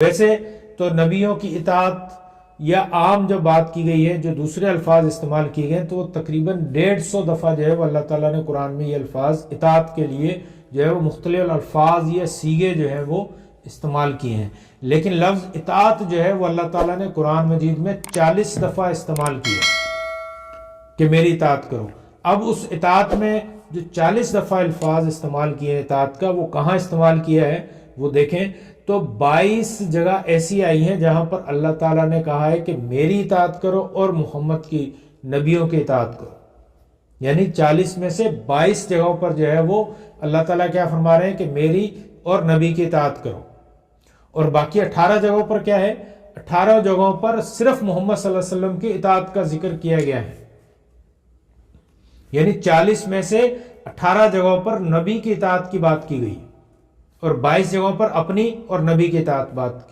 ویسے تو نبیوں کی اطاعت یا عام جو بات کی گئی ہے، جو دوسرے الفاظ استعمال کیے گئے ہیں، تو وہ تقریباً 150 دفعہ جو ہے وہ اللہ تعالیٰ نے قرآن میں یہ الفاظ اطاعت کے لیے جو ہے وہ مختلف الفاظ یا سیغے جو ہیں وہ استعمال کیے ہیں. لیکن لفظ اطاعت جو ہے وہ اللہ تعالیٰ نے قرآن مجید میں 40 دفعہ استعمال کیا کہ میری اطاعت کرو. اب اس اطاعت میں جو 40 دفعہ الفاظ استعمال کیے ہیں اطاعت کا، وہ کہاں استعمال کیا ہے وہ دیکھیں تو 22 جگہ ایسی آئی ہیں جہاں پر اللہ تعالیٰ نے کہا ہے کہ میری اطاعت کرو اور محمد کی نبیوں کی اطاعت کرو. یعنی 40 میں سے 22 جگہوں پر جو ہے وہ اللہ تعالیٰ کیا فرما رہے ہیں کہ میری اور نبی کی اطاعت کرو. اور باقی 18 جگہوں پر کیا ہے، 18 جگہوں پر صرف محمد صلی اللہ علیہ وسلم کی اطاعت کا ذکر کیا گیا ہے. یعنی 40 میں سے 18 جگہوں پر نبی کی اطاعت کی بات کی گئی اور 22 جگہوں پر اپنی اور نبی کی اطاعت بات کی.